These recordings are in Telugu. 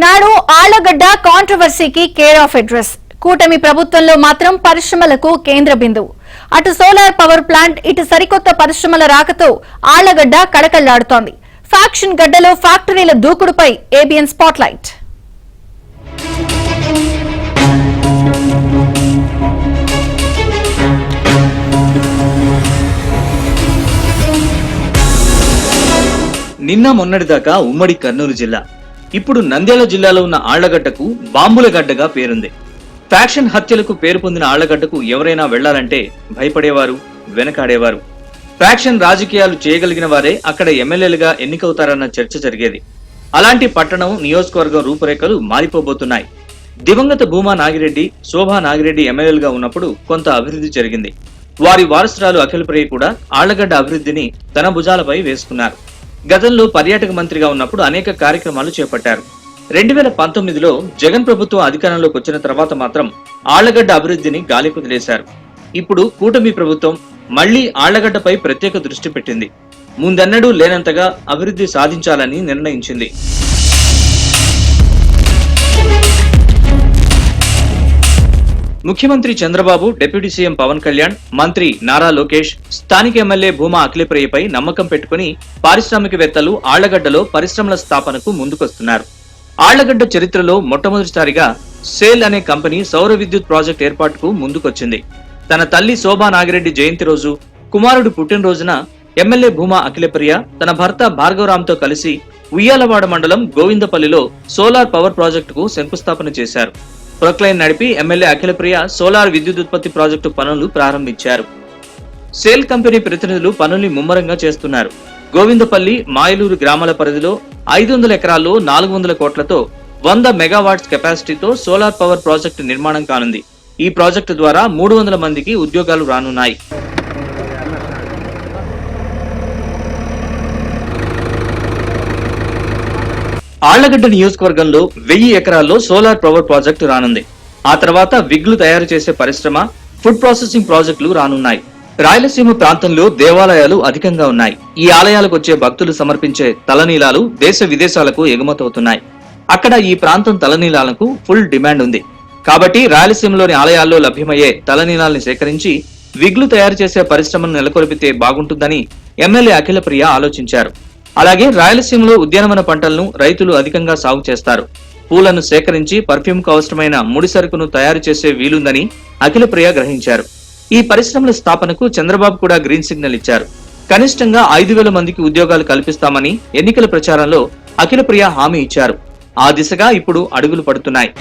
నాడు ఆళ్లగడ్డ కాంట్రవర్సీకి కేర్ ఆఫ్ అడ్రస్. కూటమి ప్రభుత్వంలో మాత్రం పరిశ్రమలకు కేంద్ర బిందువు. అటు సోలార్ పవర్ ప్లాంట్, ఇటు సరికొత్త పరిశ్రమల రాకతో ఆళ్లగడ్డ కడకళ్లాడుతోంది. ఫ్యాక్షన్ గడ్డలో ఫ్యాక్టరీల దూకుడుపై ఏబిఎన్ స్పాట్లైట్. నిన్న మొన్నటిదాకా ఉమ్మడి కర్నూలు జిల్లా, ఇప్పుడు నంద్యాల జిల్లాలో ఉన్న ఆళ్లగడ్డకు బాంబుల గడ్డగా పేరుంది. ఫ్యాక్షన్ హత్యలకు పేరు పొందిన ఆళ్లగడ్డకు ఎవరైనా వెళ్లాలంటే భయపడేవారు, వెనకాడేవారు. ఫ్యాక్షన్ రాజకీయాలు చేయగలిగిన వారే అక్కడ ఎమ్మెల్యేలుగా ఎన్నికవుతారన్న చర్చ జరిగేది. అలాంటి పట్టణం, నియోజకవర్గం రూపురేఖలు మారిపోబోతున్నాయి. దివంగత భూమా నాగిరెడ్డి, శోభా నాగిరెడ్డి ఎమ్మెల్యేలుగా ఉన్నప్పుడు కొంత అభివృద్ధి జరిగింది. వారి వారసురాలు అఖిలప్రియ కూడా ఆళ్లగడ్డ అభివృద్ధిని తన భుజాలపై వేసుకున్నారు. గతంలో పర్యాటక మంత్రిగా ఉన్నప్పుడు అనేక కార్యక్రమాలు చేపట్టారు. 2019లో జగన్ ప్రభుత్వం అధికారంలోకి వచ్చిన తర్వాత మాత్రం ఆళ్లగడ్డ అభివృద్ధిని గాలి కుదిలేశారు. ఇప్పుడు కూటమి ప్రభుత్వం మళ్లీ ఆళ్లగడ్డపై ప్రత్యేక దృష్టి పెట్టింది. ముందన్నడూ లేనంతగా అభివృద్ధి సాధించాలని నిర్ణయించింది. ముఖ్యమంత్రి చంద్రబాబు, డిప్యూటీ సీఎం పవన్ కళ్యాణ్, మంత్రి నారా లోకేష్, స్థానిక ఎమ్మెల్యే భూమా అఖిలప్రియపై నమ్మకం పెట్టుకుని పారిశ్రామికవేత్తలు ఆళ్లగడ్డలో పరిశ్రమల స్థాపనకు ముందుకొస్తున్నారు. ఆళ్లగడ్డ చరిత్రలో మొట్టమొదటిసారిగా సేల్ అనే కంపెనీ సౌర విద్యుత్ ప్రాజెక్ట్ ఏర్పాటుకు ముందుకొచ్చింది. తన తల్లి శోభా నాగిరెడ్డి జయంతి రోజు, కుమారుడు పుట్టినరోజున ఎమ్మెల్యే భూమా అఖిలప్రియ తన భర్త భార్గవరాంతో కలిసి ఉయ్యాలవాడ మండలం గోవిందపల్లిలో సోలార్ పవర్ ప్రాజెక్టుకు శంకుస్థాపన చేశారు. ప్రొక్లైన్ నడిపి ఎమ్మెల్యే అఖిలప్రియ సోలార్ విద్యుత్ ఉత్పత్తి ప్రాజెక్టు పనులు ప్రారంభించారు. సేల్ కంపెనీ ప్రతినిధులు పనుల్ని ముమ్మరంగా చేస్తున్నారు. గోవిందపల్లి, మాయలూరు గ్రామాల పరిధిలో 500 ఎకరాల్లో 400 కోట్లతో 100 మెగావాట్స్ కెపాసిటీతో సోలార్ పవర్ ప్రాజెక్టు నిర్మాణం కానుంది. ఈ ప్రాజెక్టు ద్వారా 300 మందికి ఉద్యోగాలు రానున్నాయి. ఆళ్లగడ్డ నియోజకవర్గంలో 1000 ఎకరాల్లో సోలార్ పవర్ ప్రాజెక్టు రానుంది. ఆ తర్వాత విగ్లు తయారు చేసే పరిశ్రమ, ఫుడ్ ప్రాసెసింగ్ ప్రాజెక్టులు రానున్నాయి. రాయలసీమ ప్రాంతంలో దేవాలయాలు అధికంగా ఉన్నాయి. ఈ ఆలయాలకు వచ్చే భక్తులు సమర్పించే తలనీలాలు దేశ విదేశాలకు ఎగుమతవుతున్నాయి. అక్కడ ఈ ప్రాంతం తలనీలాలకు ఫుల్ డిమాండ్ ఉంది. కాబట్టి రాయలసీమలోని ఆలయాల్లో లభ్యమయ్యే తలనీలాల్ని సేకరించి విగ్లు తయారు చేసే పరిశ్రమను నెలకొల్పితే బాగుంటుందని ఎమ్మెల్యే అఖిలప్రియ ఆలోచించారు. అలాగే రాయలసీమలో ఉద్యానవన పంటలను రైతులు అధికంగా సాగు చేస్తారు. పూలను సేకరించి పర్ఫ్యూమ్ కు అవసరమైన ముడి సరుకును తయారు చేసే వీలుందని అఖిలప్రియ గ్రహించారు. ఈ పరిశ్రమల స్థాపనకు చంద్రబాబు కూడా గ్రీన్ సిగ్నల్ ఇచ్చారు. కనిష్టంగా 5,000 మందికి ఉద్యోగాలు కల్పిస్తామని ఎన్నికల ప్రచారంలో అఖిలప్రియ హామీ ఇచ్చారు. ఆ దిశగా ఇప్పుడు అడుగులు పడుతున్నాయి.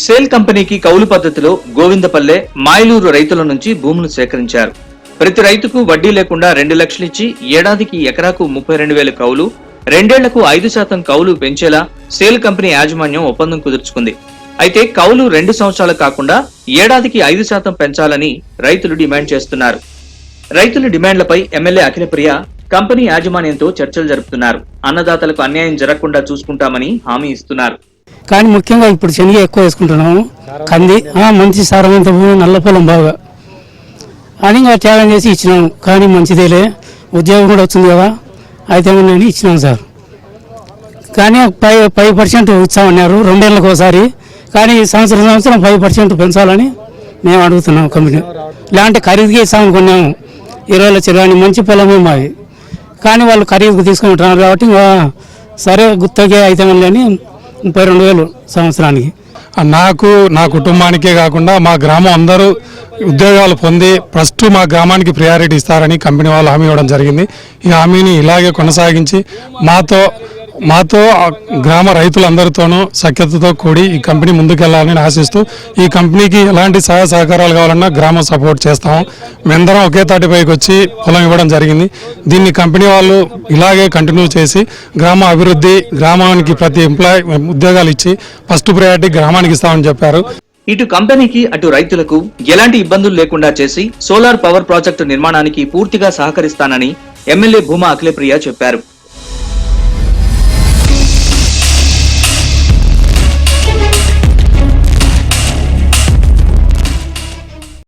సేల్ కంపెనీకి కౌలు పద్ధతిలో గోవిందపల్లె, మాయలూరు రైతుల నుంచి భూములు సేకరించారు. ప్రతి రైతుకు వడ్డీ లేకుండా 2 లక్షలు ఇచ్చి ఏడాదికి ఎకరాకు 32,000 కౌలు, 2 ఏళ్లకు 5% కౌలు పెంచేలా సేల్ కంపెనీ యాజమాన్యం ఒప్పందం కుదుర్చుకుంది. అయితే కౌలు 2 సంవత్సరాలు కాకుండా ఏడాదికి 5% పెంచాలని రైతులు డిమాండ్ చేస్తున్నారు. రైతుల డిమాండ్లపై ఎమ్మెల్యే అఖిలప్రియ కంపెనీ యాజమాన్యంతో చర్చలు జరుపుతున్నారు. అన్నదాతలకు అన్యాయం జరగకుండా చూసుకుంటామని హామీ ఇస్తున్నారు. కానీ ముఖ్యంగా ఇప్పుడు శనగ ఎక్కువ వేసుకుంటున్నాము. కంది మంచి సారవంత భూమి, నల్ల పొలం బాగా అని త్యాగం చేసి ఇచ్చినాము. కానీ మంచిదేలే, ఉద్యోగం కూడా వచ్చింది కదా, అయితే నేను ఇచ్చినాం సార్. కానీ 5% ఇచ్చామన్నారు 2 ఏళ్ళకి ఒకసారి. కానీ సంవత్సరం 5% పెంచాలని మేము అడుగుతున్నాం కంపెనీ. లేదంటే ఖరీదుగా ఇస్తామని కొన్నాము 20 లక్షలు. కానీ మంచి పొలమే మాది, కానీ వాళ్ళు ఖరీదుకు తీసుకుంటున్నారు కాబట్టి సరే గుత్తగే అయితే అని 32,000 సంవత్సరానికి. నాకు, నా కుటుంబానికే కాకుండా మా గ్రామం అందరూ ఉద్యోగాలు పొంది ఫస్ట్ మా గ్రామానికి ప్రియారిటీ ఇస్తారని కంపెనీ వాళ్ళు హామీ ఇవ్వడం జరిగింది. ఈ హామీని ఇలాగే కొనసాగించి మాతో గ్రామ రైతులందరితోనూ సఖ్యతతో కూడి ఈ కంపెనీ ముందుకెళ్లాలని ఆశిస్తూ, ఈ కంపెనీకి ఎలాంటి సహాయ సహకారాలు కావాలన్నా గ్రామం సపోర్ట్ చేస్తాము. మేమందరం ఒకే తాటిపైకి వచ్చి పొలం ఇవ్వడం జరిగింది. దీన్ని కంపెనీ వాళ్ళు ఇలాగే కంటిన్యూ చేసి గ్రామ అభివృద్ధి, గ్రామానికి ప్రతి ఎంప్లాయ్ ఉద్యోగాలు ఇచ్చి ఫస్ట్ ప్రయారిటీ గ్రామానికి ఇస్తామని చెప్పారు. ఇటు కంపెనీకి, అటు రైతులకు ఎలాంటి ఇబ్బందులు లేకుండా చేసి సోలార్ పవర్ ప్రాజెక్టు నిర్మాణానికి పూర్తిగా సహకరిస్తానని ఎమ్మెల్యే భూమా అఖిలప్రియ చెప్పారు.